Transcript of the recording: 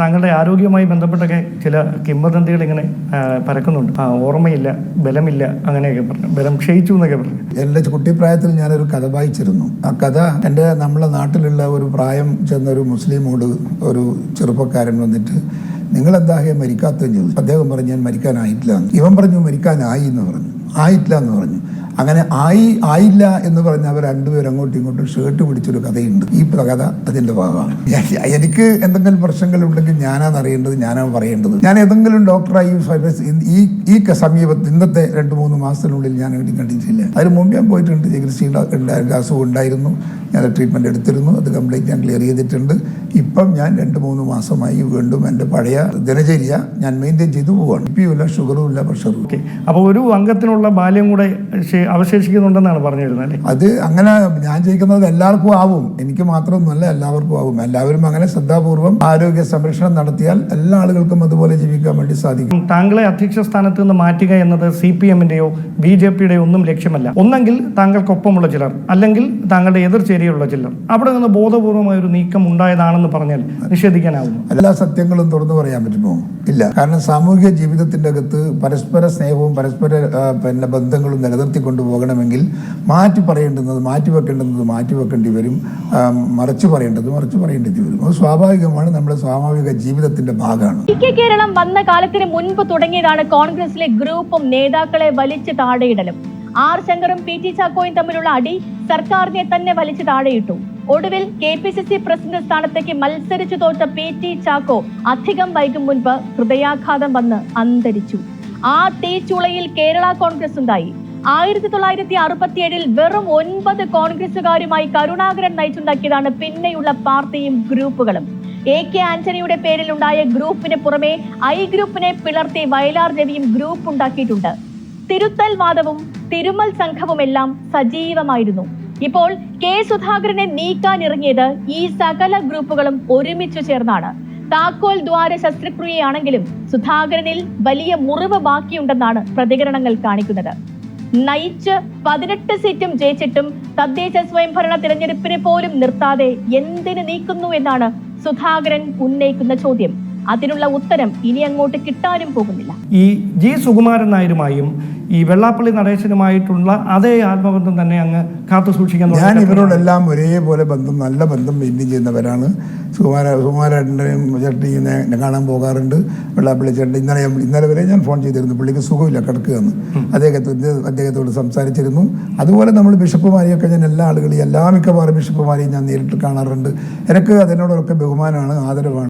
താങ്കളുടെ ആരോഗ്യവുമായി ബന്ധപ്പെട്ടൊക്കെ ചില കിംവദന്തികൾ ഇങ്ങനെ പരക്കുന്നുണ്ട്. ഓർമ്മയില്ല, ബലമില്ല, അങ്ങനെയൊക്കെ പറഞ്ഞു, ബലം ക്ഷയിച്ചു എന്നൊക്കെ പറഞ്ഞു. എൻ്റെ കുട്ടിപ്രായത്തിൽ ഞാനൊരു കഥ വായിച്ചിരുന്നു. ആ കഥ എൻ്റെ നമ്മളെ നാട്ടിലുള്ള ഒരു പ്രായം ചെന്ന ഒരു മുസ്ലിമോട് ഒരു ചെറുപ്പക്കാരൻ വന്നിട്ട് നിങ്ങളെന്താ മരിക്കാത്തതെന്ന് ചോദിച്ചു. അദ്ദേഹം പറഞ്ഞു ഞാൻ മരിക്കാനായിട്ടില്ല. ഇവൻ പറഞ്ഞു മരിക്കാനായി എന്ന് പറഞ്ഞു, ആയിട്ടില്ല എന്ന് പറഞ്ഞു. അങ്ങനെ ആയില്ല എന്ന് പറഞ്ഞ് അവർ രണ്ടുപേരും അങ്ങോട്ടും ഇങ്ങോട്ടും ഷർട്ട് പിടിച്ചൊരു കഥയുണ്ട്. ഈ കഥ അതിൻ്റെ ഭാഗമാണ്. എനിക്ക് എന്തെങ്കിലും പ്രശ്നങ്ങളുണ്ടെങ്കിൽ ഞാനാണ് അറിയേണ്ടത്, ഞാനാണ് പറയേണ്ടത്. ഞാൻ ഏതെങ്കിലും ഡോക്ടറായി ഈ സമീപത്ത് ഇന്നത്തെ 2-3 മാസത്തിനുള്ളിൽ ഞാൻ എവിടെയും കണ്ടിട്ടില്ല. അതിന് മുമ്പ് ഞാൻ പോയിട്ടുണ്ട്, ചികിത്സയുടെ അസുഖം ഉണ്ടായിരുന്നു, ഞാൻ ട്രീറ്റ്മെൻറ്റ് എടുത്തിരുന്നു, അത് കംപ്ലീറ്റ് ഞാൻ ക്ലിയർ ചെയ്തിട്ടുണ്ട്. ഇപ്പം ഞാൻ 2-3 മാസമായി വീണ്ടും എൻ്റെ പഴയ ദിനചര്യ ഞാൻ മെയിൻറ്റെയിൻ ചെയ്തു പോവുകയാണ്. ബിപിയും ഇല്ല, ഷുഗറും ഇല്ല, പ്രഷറും. അപ്പോൾ ഒരു അംഗത്തിനുള്ള ബാല്യം കൂടെ അവശേഷിക്കുന്നുണ്ടെന്നാണ് പറഞ്ഞിരുന്നത് അല്ലേ? അത് അങ്ങനെ ഞാൻ ചെയ്യിക്കുന്നത് എല്ലാവർക്കും ആവും, എനിക്ക് മാത്രമൊന്നുമല്ല, എല്ലാവർക്കും ആവും. എല്ലാവരും അങ്ങനെ ശ്രദ്ധാപൂർവം ആരോഗ്യ സംരക്ഷണം നടത്തിയാൽ എല്ലാ ആളുകൾക്കും അതുപോലെ ജീവിക്കാൻ വേണ്ടി സാധിക്കും. താങ്കളെ അധ്യക്ഷ സ്ഥാനത്ത് നിന്ന് മാറ്റുക എന്നത് CPM-ന്റെയോ BJP-യുടെയോ ഒന്നും ലക്ഷ്യമല്ല. ഒന്നെങ്കിൽ താങ്കൾക്കൊപ്പമുള്ള ചിലർ, അല്ലെങ്കിൽ താങ്കളുടെ എതിർചേരിയുള്ള ചിലർ, അവിടെ നിന്ന് ബോധപൂർവമായ ഒരു നീക്കം ഉണ്ടായതാണെന്ന് പറഞ്ഞാൽ നിഷേധിക്കാനാവുന്നു. എല്ലാ സത്യങ്ങളും തുറന്നു പറയാൻ പറ്റുമോ? ഇല്ല. കാരണം സാമൂഹിക ജീവിതത്തിന്റെ അകത്ത് പരസ്പര സ്നേഹവും പരസ്പര ബന്ധങ്ങളും നിലനിർത്തിക്കൊണ്ടു പോകണമെങ്കിൽ മാറ്റി പറയേണ്ടുന്നത് മാറ്റി വെക്കേണ്ടി വരും, മറച്ചു പറയേണ്ടത് മറച്ചു പറയേണ്ടി വരും. അത് സ്വാഭാവികമാണ്, നമ്മുടെ സ്വാഭാവിക ജീവിതത്തിന്റെ ഭാഗമാണ്. കേരളം വന്ന കാലത്തിന് മുൻപ് തുടങ്ങിയതാണ് കോൺഗ്രസിലെ ഗ്രൂപ്പും നേതാക്കളെ വലിച്ചു താഴെയിടലും. ആർ ശങ്കറും PT ചാക്കോയും തമ്മിലുള്ള അടി സർക്കാരിനെ തന്നെ വലിച്ചു താഴെയിട്ടു. ഒടുവിൽ KPCC പ്രസിഡന്റ് സ്ഥാനത്തേക്ക് മത്സരിച്ചു തോറ്റ PT ചാക്കോ അധികം വൈകും മുൻപ് ഹൃദയാഘാതം വന്ന് അന്തരിച്ചു. ആ തീച്ചുളയിൽ കേരള കോൺഗ്രസ് ഉണ്ടായി. 1967 വെറും 9 കോൺഗ്രസുകാരുമായി കരുണാകരൻ നയിച്ചുണ്ടാക്കിയതാണ് പിന്നെയുള്ള പാർട്ടിയും ഗ്രൂപ്പുകളും. AK ആന്റണിയുടെ പേരിലുണ്ടായ ഗ്രൂപ്പിന് പുറമെ I ഗ്രൂപ്പിനെ പിളർത്തി വയലാർ രവിയും ഗ്രൂപ്പ് ഉണ്ടാക്കിയിട്ടുണ്ട്. തിരുത്തൽ വാദവും തിരുമൽ സംഘവുമെല്ലാം സജീവമായിരുന്നു. ഇപ്പോൾ K സുധാകരനെ നീക്കാനിറങ്ങിയത് ഈ സകല ഗ്രൂപ്പുകളും ഒരുമിച്ചു ചേർന്നാണ്. താക്കോൽ ദ്വാര ശസ്ത്രക്രിയയാണെങ്കിലും സുധാകരനിൽ വലിയ മുറിവ് ബാക്കിയുണ്ടെന്നാണ് പ്രതികരണങ്ങൾ കാണിക്കുന്നത്. നയിച്ച് 18 സീറ്റും ജയിച്ചിട്ടും തദ്ദേശ സ്വയംഭരണ തിരഞ്ഞെടുപ്പിനെ പോലും നിർത്താതെ എന്തിന് നീക്കുന്നു എന്നാണ് സുധാകരൻ ഉന്നയിക്കുന്ന ചോദ്യം. അതിനുള്ള ഉത്തരം ഇനി അങ്ങോട്ട് കിട്ടാനും പോകുന്നില്ല. ഈ G സുകുമാരൻ നായരുമായും ഈ വെള്ളാപ്പള്ളി നടേശനുമായിട്ടുള്ള അതേ ആത്മബന്ധം തന്നെ അങ്ങ് കാത്തു സൂക്ഷിക്കാൻ ഞാൻ ഇവരോടെല്ലാം ഒരേപോലെ ബന്ധം, നല്ല ബന്ധം മെയിൻറ്റെയിൻ ചെയ്യുന്നവരാണ്. സുകുമാരേട്ടനെയും ചേട്ടനെ കാണാൻ പോകാറുണ്ട്. വെള്ളാപ്പള്ളി ചേട്ടൻ ഇന്നലെ വരെ ഞാൻ ഫോൺ ചെയ്തിരുന്നു, പുള്ളിക്ക് സുഖമില്ല, കിടക്കുകയെന്ന്. അദ്ദേഹത്തോട് സംസാരിച്ചിരുന്നു. അതുപോലെ നമ്മൾ ബിഷപ്പുമാരെയൊക്കെ ഞാൻ എല്ലാ മിക്കവാറും ബിഷപ്പുമാരെയും ഞാൻ നേരിട്ട് കാണാറുണ്ട്. എനിക്ക് അതിനോടൊക്കെ ബഹുമാനമാണ്, ആദരവാണ്.